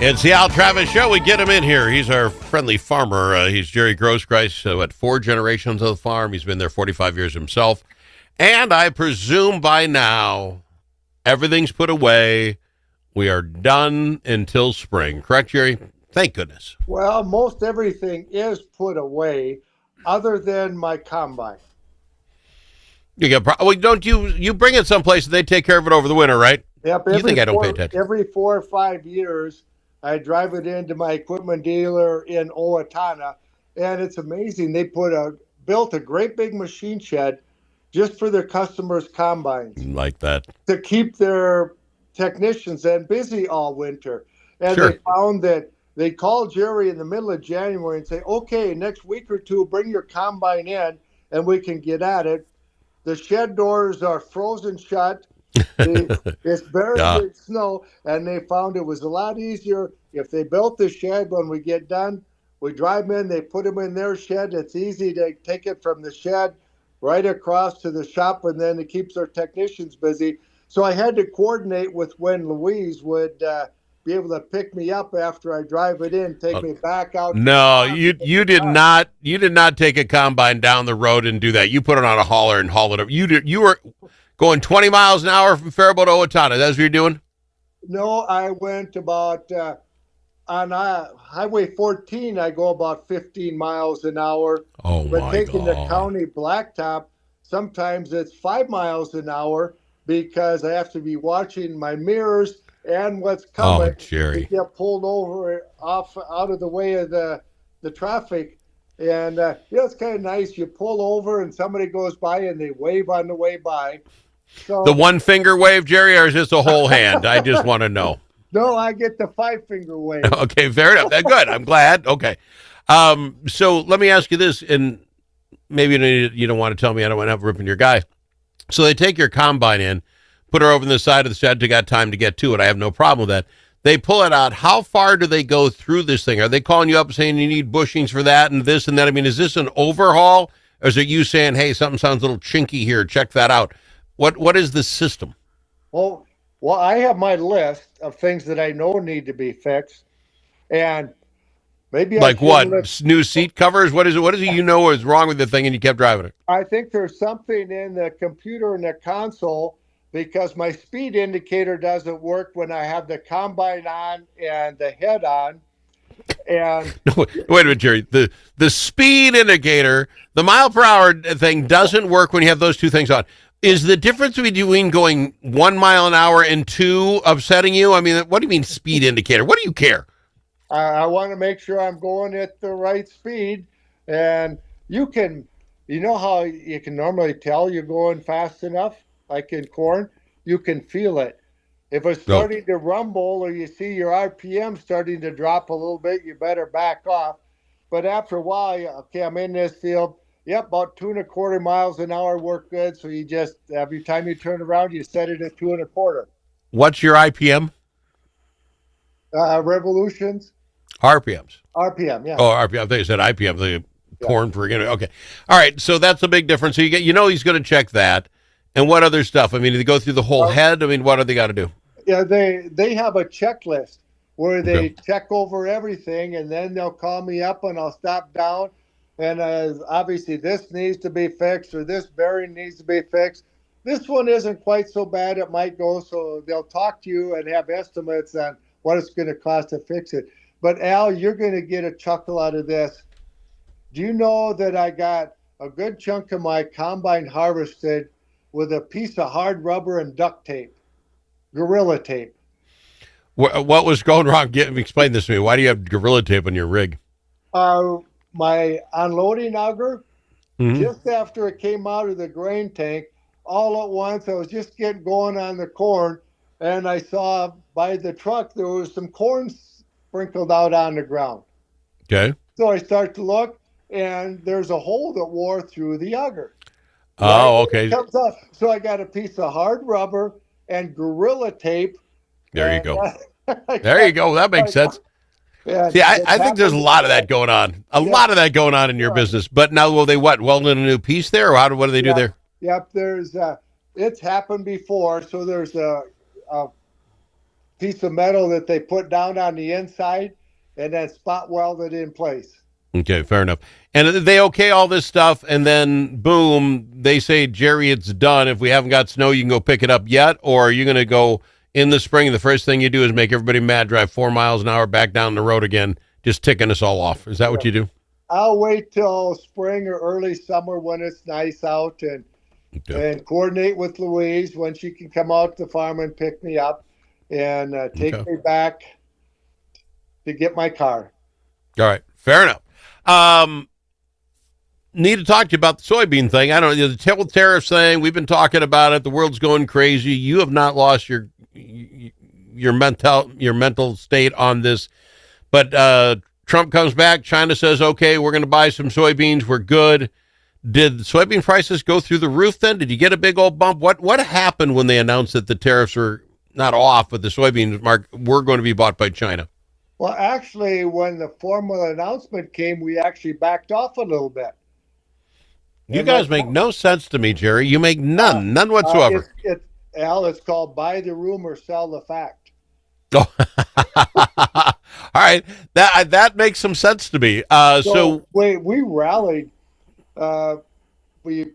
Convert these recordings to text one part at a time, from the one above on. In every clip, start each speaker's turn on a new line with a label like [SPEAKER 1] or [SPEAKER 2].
[SPEAKER 1] It's the Al Travis Show. We get him in here. He's our friendly farmer. He's Jerry Groskreutz, at 4 generations of the farm. He's been there 45 years himself. And I presume by now, everything's put away. We are done until spring. Correct, Jerry? Thank goodness.
[SPEAKER 2] Well, most everything is put away other than my combine.
[SPEAKER 1] Don't you bring it someplace and they take care of it over the winter, right?
[SPEAKER 2] Yep.
[SPEAKER 1] You think I don't pay attention?
[SPEAKER 2] Every 4 or 5 years, I drive it into my equipment dealer in Owatonna, and it's amazing. They built a great big machine shed just for their customers' combines.
[SPEAKER 1] Like that.
[SPEAKER 2] To keep their technicians busy all winter. And
[SPEAKER 1] Sure.
[SPEAKER 2] They found that they called Jerry in the middle of January and say, okay, next week or two, bring your combine in and we can get at it. The shed doors are frozen shut. It's buried in snow, and they found it was a lot easier if they built the shed. When we get done, we drive them in, they put them in their shed. It's easy to take it from the shed right across to the shop, and then it keeps our technicians busy. So I had to coordinate with when Louise would be able to pick me up after I drive it in, take me back out.
[SPEAKER 1] No, you did not. You did not take a combine down the road and do that. You put it on a hauler and haul it up. You were going 20 miles an hour from Faribault to Owatonna. That's what you're doing?
[SPEAKER 2] No, I went about on Highway 14. I go about 15 miles an hour.
[SPEAKER 1] Oh my God!
[SPEAKER 2] But taking the county blacktop, sometimes it's 5 miles an hour because I have to be watching my mirrors and what's coming.
[SPEAKER 1] Oh, Jerry!
[SPEAKER 2] To get pulled over out of the way of the traffic. And it's kind of nice. You pull over and somebody goes by and they wave on the way by. So,
[SPEAKER 1] the one finger wave, Jerry, or is this a whole hand? I just want to know.
[SPEAKER 2] No, I get the 5-finger wave.
[SPEAKER 1] Okay, fair enough. Good. I'm glad. Okay. So let me ask you this, and maybe you don't want to tell me. I don't want to have ripping your guy. So they take your combine in, put her over on the side of the shed. They got time to get to it. I have no problem with that. They pull it out. How far do they go through this thing? Are they calling you up saying you need bushings for that and this and that? I mean, is this an overhaul, or is it you saying, hey, something sounds a little chinky here, check that out? What is the system?
[SPEAKER 2] Well, I have my list of things that I know need to be fixed, and maybe
[SPEAKER 1] like what? New seat covers? What is it? What is it you know is wrong with the thing and you kept driving it?
[SPEAKER 2] I think there's something in the computer in the console because my speed indicator doesn't work when I have the combine on and the head on. And
[SPEAKER 1] wait a minute, Jerry. The speed indicator, the mile per hour thing doesn't work when you have those two things on. Is the difference between going 1 mile an hour and 2 upsetting you? I mean, what do you mean speed indicator? What do you care?
[SPEAKER 2] I want to make sure I'm going at the right speed. And you know how you can normally tell you're going fast enough, like in corn? You can feel it. If it's starting to rumble or you see your RPM starting to drop a little bit, you better back off. But after a while, okay, I'm in this field. Yep, about 2.25 miles an hour work good. So you just, every time you turn around, you set it at 2.25.
[SPEAKER 1] What's your IPM?
[SPEAKER 2] Revolutions.
[SPEAKER 1] RPMs.
[SPEAKER 2] RPM, yeah.
[SPEAKER 1] Oh, RPM. I thought you said IPM, the corn per unit. Okay. All right. So that's a big difference. So he's going to check that. And what other stuff? I mean, do they go through the whole head? I mean, what do they got to do?
[SPEAKER 2] Yeah, they have a checklist where they check over everything, and then they'll call me up and I'll stop down. And obviously this needs to be fixed or this bearing needs to be fixed. This one isn't quite so bad. It might go. So they'll talk to you and have estimates on what it's going to cost to fix it. But Al, you're going to get a chuckle out of this. Do you know that I got a good chunk of my combine harvested with a piece of hard rubber and duct tape, Gorilla tape?
[SPEAKER 1] What was going wrong? Explain this to me. Why do you have Gorilla tape on your rig?
[SPEAKER 2] My unloading auger, just after it came out of the grain tank, all at once, I was just getting going on the corn, and I saw by the truck there was some corn sprinkled out on the ground.
[SPEAKER 1] Okay.
[SPEAKER 2] So I start to look, and there's a hole that wore through the auger.
[SPEAKER 1] Oh, okay.
[SPEAKER 2] It comes off. So I got a piece of hard rubber and Gorilla tape.
[SPEAKER 1] There you go. There you go. That makes sense.
[SPEAKER 2] Yeah,
[SPEAKER 1] see, I think there's a lot of that going on. A lot of that going on in your business. But now, will they weld in a new piece there, or what do they do there?
[SPEAKER 2] Yep, there's it's happened before. So there's a piece of metal that they put down on the inside and then spot welded in place.
[SPEAKER 1] Okay, fair enough. And they okay all this stuff, and then boom, they say, Jerry, it's done. If we haven't got snow, you can go pick it up yet, or are you going to go in the spring? The first thing you do is make everybody mad, drive 4 miles an hour back down the road again, just ticking us all off. Is that what you do?
[SPEAKER 2] I'll wait till spring or early summer when it's nice out and coordinate with Louise when she can come out to the farm and pick me up and take me back to get my car.
[SPEAKER 1] All right, fair enough. Need to talk to you about the soybean thing. I don't know, the whole tariffs thing. We've been talking about it. The world's going crazy. You have not lost your mental state on this. But Trump comes back. China says, okay, we're going to buy some soybeans. We're good. Did soybean prices go through the roof then? Did you get a big old bump? What happened when they announced that the tariffs were not off, but the soybeans were going to be bought by China?
[SPEAKER 2] Well, actually, when the formal announcement came, we actually backed off a little bit.
[SPEAKER 1] You guys make no sense to me, Jerry. You make none whatsoever.
[SPEAKER 2] It's called buy the rumor, sell the fact.
[SPEAKER 1] Oh. All right, that makes some sense to me. So
[SPEAKER 2] we rallied. We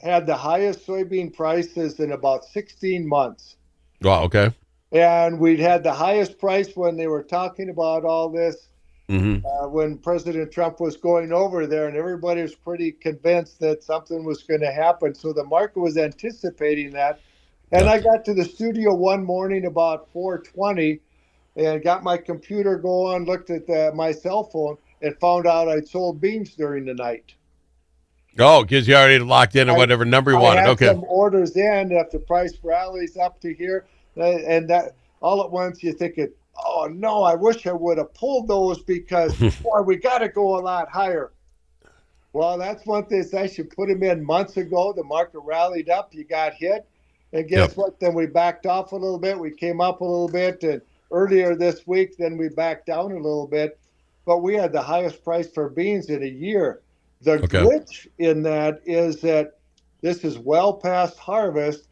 [SPEAKER 2] had the highest soybean prices in about 16 months.
[SPEAKER 1] Wow, okay.
[SPEAKER 2] And we'd had the highest price when they were talking about all this, when President Trump was going over there, and everybody was pretty convinced that something was going to happen. So the market was anticipating that. And I got to the studio one morning about 4:20 and got my computer going, looked at my cell phone, and found out I'd sold beans during the night.
[SPEAKER 1] Oh, because you already locked in at whatever number you wanted. Okay.
[SPEAKER 2] I had some orders in. If the price rallies up to here, and that all at once you're thinking, oh no, I wish I would have pulled those because boy, we got to go a lot higher. Well, that's one thing I should put them in months ago. The market rallied up, you got hit, and guess what? Then we backed off a little bit. We came up a little bit, and earlier this week, then we backed down a little bit. But we had the highest price for beans in a year. The glitch in that is that this is well past harvest,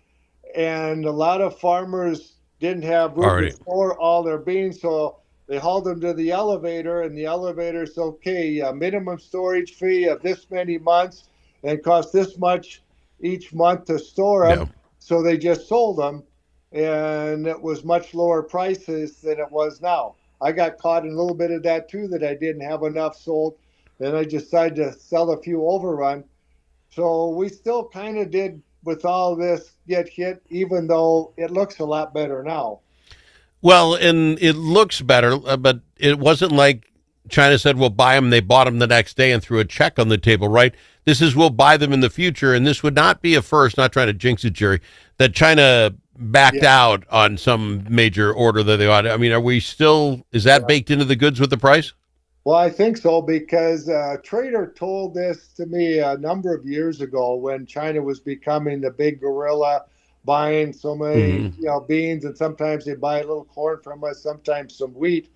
[SPEAKER 2] and a lot of farmers didn't have room to store all their beans, so they hauled them to the elevator, and the elevator said, okay, minimum storage fee of this many months and cost this much each month to store them. Yeah. So they just sold them, and it was much lower prices than it was now. I got caught in a little bit of that too, that I didn't have enough sold, and I decided to sell a few overrun. So we still kind of did, with all this, get hit, even though it looks a lot better now.
[SPEAKER 1] Well, and it looks better, but it wasn't like China said, we'll buy them. They bought them the next day and threw a check on the table, right? This is, we'll buy them in the future. And this would not be a first, not trying to jinx it, Jerry, that China backed out on some major order that they ought. I mean, are we still, is that baked into the goods with the price?
[SPEAKER 2] Well, I think so, because a trader told this to me a number of years ago when China was becoming the big gorilla, buying so many beans, and sometimes they buy a little corn from us, sometimes some wheat.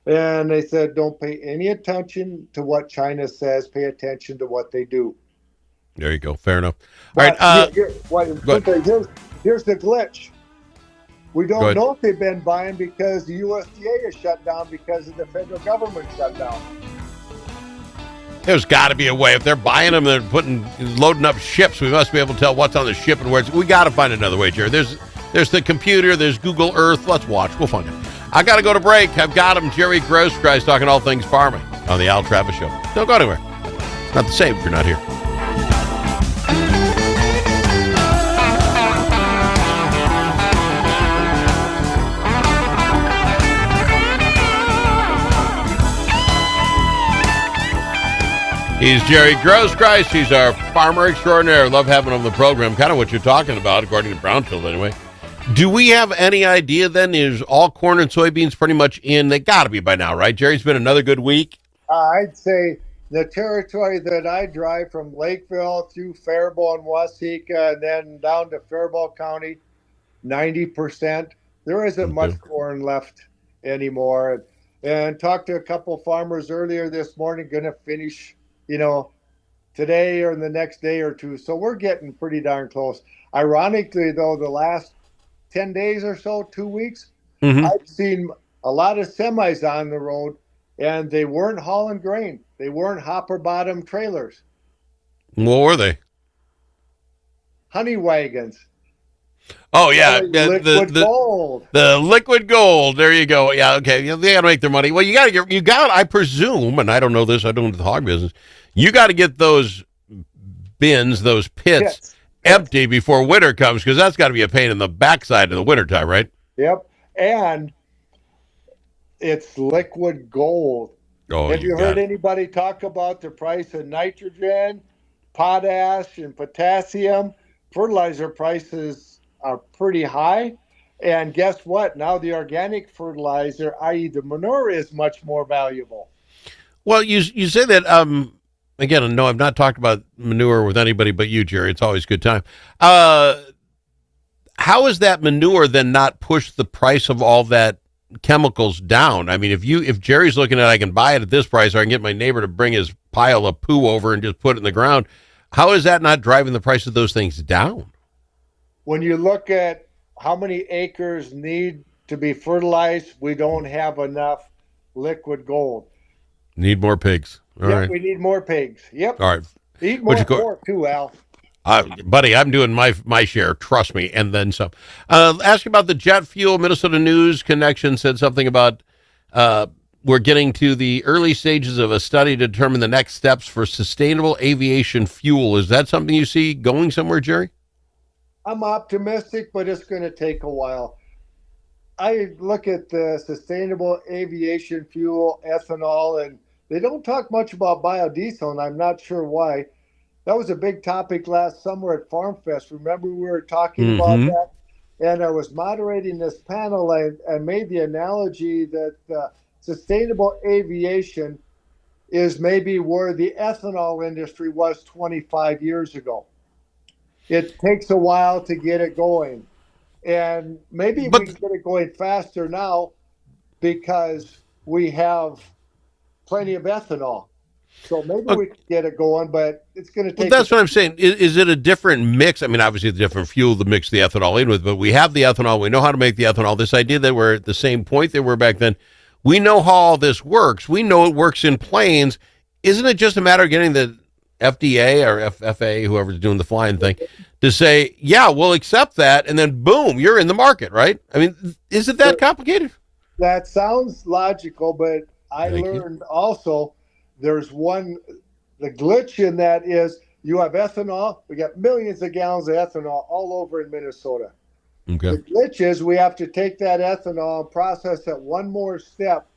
[SPEAKER 2] And they said, don't pay any attention to what China says, pay attention to what they do.
[SPEAKER 1] There you go. Fair enough.
[SPEAKER 2] But all right. Here's the glitch. We don't know if they've been buying because the USDA is shut down because of the federal government shutdown.
[SPEAKER 1] There's got to be a way. If they're buying them, they're loading up ships. We must be able to tell what's on the ship and where it's. We got to find another way, Jerry. There's the computer. There's Google Earth. Let's watch. We'll find it. I got to go to break. I've got him, Jerry Groskreutz, talking all things farming on the Al Travis Show. Don't go anywhere. Not the same if you're not here. He's Jerry Groskreutz. He's our farmer extraordinaire. Love having him on the program. Kind of what you're talking about, according to Brownfield, anyway. Do we have any idea, then, is all corn and soybeans pretty much in? They got to be by now, right, Jerry? It's been another good week.
[SPEAKER 2] I'd say the territory that I drive from Lakeville through Faribault and Waseca and then down to Faribault County, 90%. There isn't much corn left anymore. And talked to a couple farmers earlier this morning, going to finish today or the next day or two. So we're getting pretty darn close. Ironically, though, the last 10 days or so, 2 weeks,
[SPEAKER 1] Mm-hmm.
[SPEAKER 2] I've seen a lot of semis on the road, and they weren't hauling grain. They weren't hopper bottom trailers.
[SPEAKER 1] What were they?
[SPEAKER 2] Honey wagons
[SPEAKER 1] Oh yeah,
[SPEAKER 2] selling
[SPEAKER 1] yeah,
[SPEAKER 2] liquid gold.
[SPEAKER 1] the liquid gold. There you go. Yeah, okay. Yeah, they got to make their money. Well, you got. I presume, and I don't know this. I don't know the hog business. You got to get those bins, those pits,
[SPEAKER 2] Yes.
[SPEAKER 1] empty before winter comes, because that's got to be a pain in the backside in the wintertime, right?
[SPEAKER 2] Yep. And it's liquid gold.
[SPEAKER 1] Oh,
[SPEAKER 2] Have you heard
[SPEAKER 1] got it.
[SPEAKER 2] anybody talk about the price of nitrogen, potash, and potassium? Fertilizer prices are pretty high. And guess what? Now the organic fertilizer, i.e., the manure, is much more valuable.
[SPEAKER 1] Well, you say that. Again, no, I've not talked about manure with anybody but you, Jerry. It's always a good time. How is that manure then not push the price of all that chemicals down? I mean, if Jerry's looking at, I can buy it at this price, or I can get my neighbor to bring his pile of poo over and just put it in the ground. How is that not driving the price of those things down?
[SPEAKER 2] When you look at how many acres need to be fertilized, we don't have enough liquid gold.
[SPEAKER 1] Need more pigs. All
[SPEAKER 2] Yep,
[SPEAKER 1] right.
[SPEAKER 2] we need more pigs. Yep.
[SPEAKER 1] All right.
[SPEAKER 2] Eat
[SPEAKER 1] What
[SPEAKER 2] more
[SPEAKER 1] you co-
[SPEAKER 2] pork too, Al.
[SPEAKER 1] Buddy, I'm doing my share. Trust me, and then some. Ask about the jet fuel. Minnesota News Connection said something about we're getting to the early stages of a study to determine the next steps for sustainable aviation fuel. Is that something you see going somewhere, Jerry?
[SPEAKER 2] I'm optimistic, but it's going to take a while. I look at the sustainable aviation fuel, ethanol, and they don't talk much about biodiesel, and I'm not sure why. That was a big topic last summer at Farm Fest. Remember, we were talking about
[SPEAKER 1] Mm-hmm.
[SPEAKER 2] that? And I was moderating this panel and made the analogy that sustainable aviation is maybe where the ethanol industry was 25 years ago. It takes a while to get it going. And maybe we
[SPEAKER 1] But
[SPEAKER 2] can get it going faster now because we have plenty of ethanol. So maybe
[SPEAKER 1] uh,
[SPEAKER 2] we can get it going, but it's going to
[SPEAKER 1] well,
[SPEAKER 2] take.
[SPEAKER 1] that's what I'm saying. Is it a different mix? I mean, obviously, it's a different fuel to mix the ethanol in with, but we have the ethanol. We know how to make the ethanol. This idea that we're at the same point that we were back then, we know how all this works. We know it works in planes. Isn't it just a matter of getting the FDA or FFA, whoever's doing the flying thing, to say, yeah, we'll accept that, and then boom, you're in the market, right? I mean, is it that complicated?
[SPEAKER 2] That sounds logical, but I
[SPEAKER 1] Thank you.
[SPEAKER 2] learned also there's the glitch in that is you have ethanol. We got millions of gallons of ethanol all over in Minnesota.
[SPEAKER 1] Okay.
[SPEAKER 2] The glitch is we have to take that ethanol and process it one more step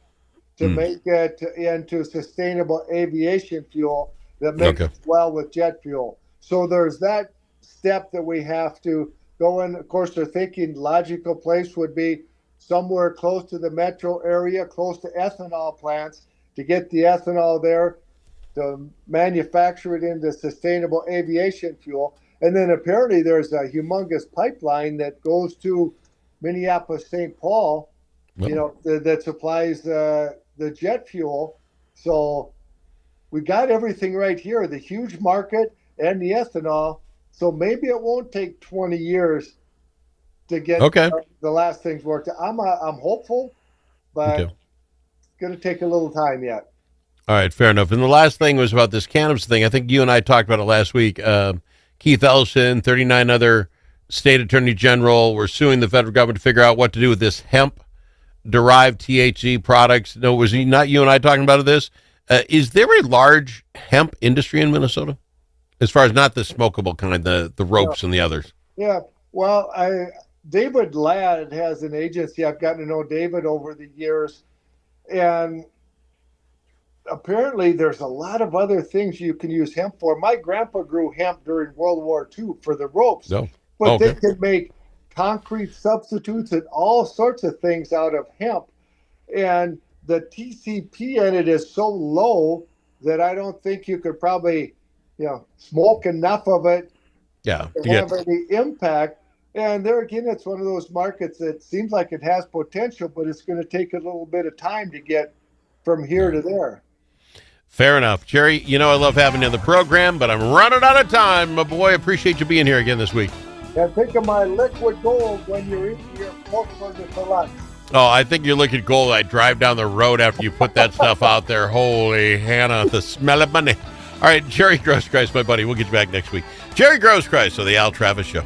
[SPEAKER 2] to make it into sustainable aviation fuel that makes
[SPEAKER 1] Okay.
[SPEAKER 2] well with jet fuel. So there's that step that we have to go in. Of course, they're thinking logical place would be somewhere close to the metro area, close to ethanol plants to get the ethanol there to manufacture it into sustainable aviation fuel. And then apparently there's a humongous pipeline that goes to Minneapolis, St. Paul,
[SPEAKER 1] Well,
[SPEAKER 2] that supplies the jet fuel. So we got everything right here, the huge market and the ethanol. So maybe it won't take 20 years to get
[SPEAKER 1] okay.
[SPEAKER 2] the last things worked out. I'm hopeful, but
[SPEAKER 1] Okay.
[SPEAKER 2] it's going to take a little time yet.
[SPEAKER 1] All right, fair enough. And the last thing was about this cannabis thing. I think you and I talked about it last week. Keith Ellison, 39 other state attorney general were suing the federal government to figure out what to do with this hemp-derived THC products. No, was he not you and I talking about this? Is there a large hemp industry in Minnesota? As far as not the smokable kind, the ropes and the others.
[SPEAKER 2] Yeah. Well, David Ladd has an agency. I've gotten to know David over the years, and apparently there's a lot of other things you can use hemp for. My grandpa grew hemp during World War II for the ropes,
[SPEAKER 1] No.
[SPEAKER 2] but they
[SPEAKER 1] Okay.
[SPEAKER 2] can make concrete substitutes and all sorts of things out of hemp. And the TCP in it is so low that I don't think you could probably, smoke enough of it
[SPEAKER 1] Yeah.
[SPEAKER 2] to have any impact. And there again, it's one of those markets that seems like it has potential, but it's going to take a little bit of time to get from here to there.
[SPEAKER 1] Fair enough. Jerry, I love having you on the program, but I'm running out of time. My boy, appreciate you being here again this week.
[SPEAKER 2] And think of my liquid gold when you're eating your pork burger for lunch.
[SPEAKER 1] Oh, I think you're looking gold. I drive down the road after you put that stuff out there. Holy Hannah, the smell of money. All right, Jerry Groskreutz, my buddy. We'll get you back next week. Jerry Groskreutz of the Al Travis Show.